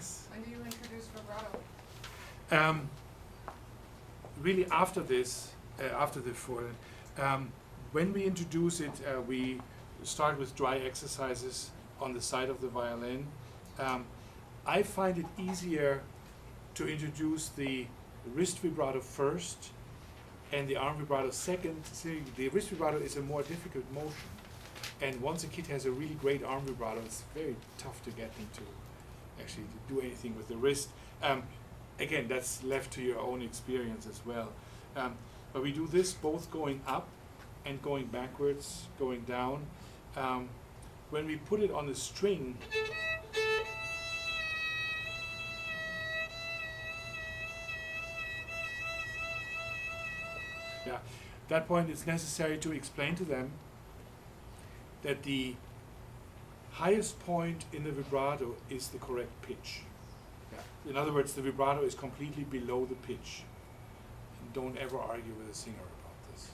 Yes. When do you introduce vibrato? Really after this, after the violin, when we introduce it, we start with dry exercises on the side of the violin. I find it easier to introduce the wrist vibrato first and the arm vibrato second. See, the wrist vibrato is a more difficult motion, and once a kid has a really great arm vibrato, it's very tough to get them to actually to do anything with the wrist. Again, that's left to your own experience as well. But we do this both going up and going backwards, going down. When we put it on the string, yeah, at that point it's necessary to explain to them that the highest point in the vibrato is the correct pitch. Yeah. In other words, the vibrato is completely below the pitch. And don't ever argue with a singer about this.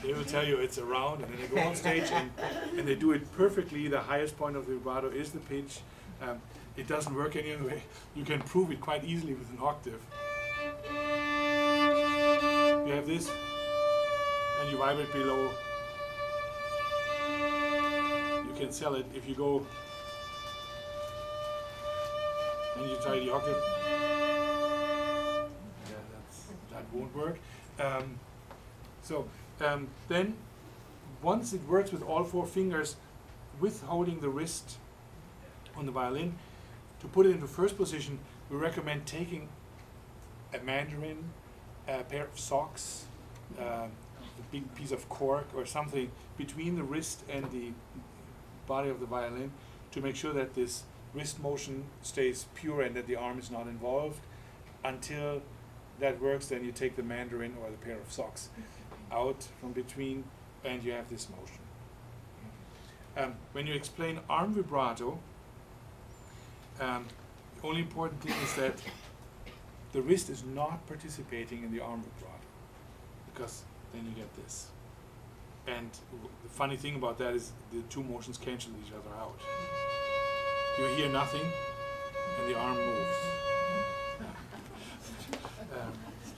They will tell you it's around, and then they go on stage and they do it perfectly. The highest point of the vibrato is the pitch. It doesn't work anyway. You can prove it quite easily with an octave. You have this, and you vibrate below. You can sell it if you go and you try the octave. Yeah, that won't work. Then, once it works with all four fingers, with holding the wrist on the violin, to put it into first position, we recommend taking a mandarin, a pair of socks, a big piece of cork or something between the wrist and the body of the violin to make sure that this wrist motion stays pure and that the arm is not involved. Until that works, then you take the mandarin or the pair of socks out from between and you have this motion. When you explain arm vibrato, the only important thing is that the wrist is not participating in the arm vibrato, because then you get this. And the funny thing about that is the two motions cancel each other out. You hear nothing, and the arm moves.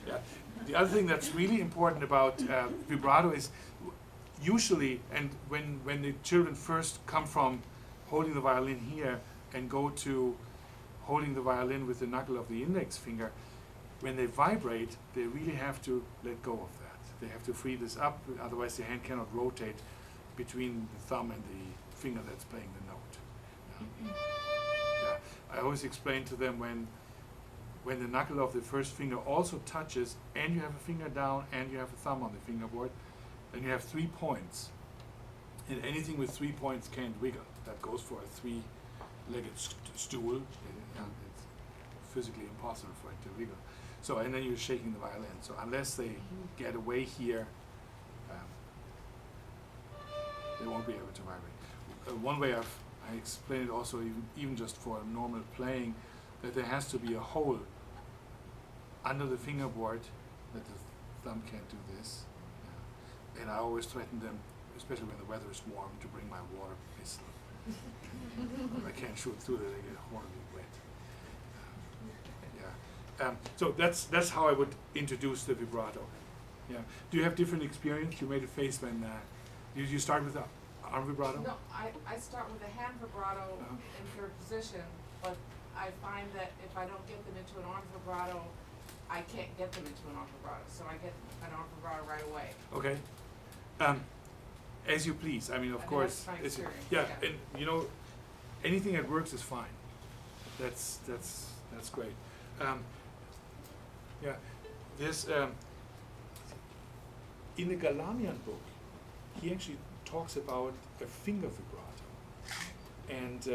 Yeah. The other thing that's really important about vibrato is usually, and when the children first come from holding the violin here and go to holding the violin with the knuckle of the index finger, when they vibrate, they really have to let go of that. They have to free this up, otherwise the hand cannot rotate between the thumb and the finger that's playing the note. Yeah. I always explain to them when the knuckle of the first finger also touches and you have a finger down and you have a thumb on the fingerboard, then you have 3 points. And anything with 3 points can't wiggle. That goes for a three-legged stool. It's physically impossible for it to wiggle. So, and then you're shaking the violin. So unless they get away here, they won't be able to vibrate. One way I explain it also, even just for normal playing, that there has to be a hole under the fingerboard that the thumb can't do this. And I always threaten them, especially when the weather is warm, to bring my water pistol. I can't shoot through it, they get horribly wet. So that's how I would introduce the vibrato. Yeah. Do you have different experience? You made a face when you start with the arm vibrato? No, I start with a hand vibrato in third position, but I find that if I don't get them into an arm vibrato, I can't get them into an arm vibrato. So I get an arm vibrato right away. Okay. As you please. I mean, of course. That's my experience. Yeah, and you know, anything that works is fine. That's great. Yeah, there's in the Galamian book, he actually talks about a finger vibrato, and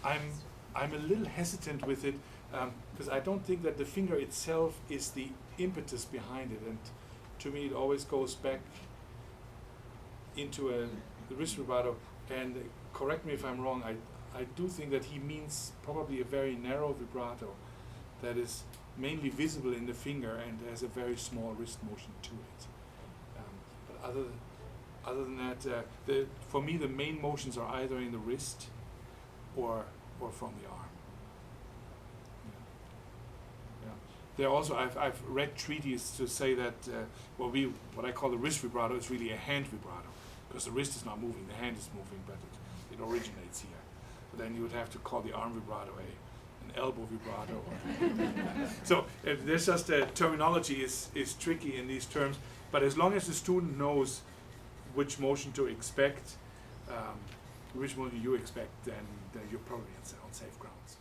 I'm a little hesitant with it because I don't think that the finger itself is the impetus behind it, and to me it always goes back into the wrist vibrato. And correct me if I'm wrong, I do think that he means probably a very narrow vibrato that is mainly visible in the finger and has a very small wrist motion to it. But Other than that, for me the main motions are either in the wrist or from the arm. Yeah. There also I've read treaties to say that what I call the wrist vibrato is really a hand vibrato, because the wrist is not moving, the hand is moving, but it originates here. But then you would have to call the arm vibrato an elbow vibrato. So there's just terminology is tricky in these terms, but as long as the student knows which motion to expect, which motion you expect, then you're probably on safe grounds.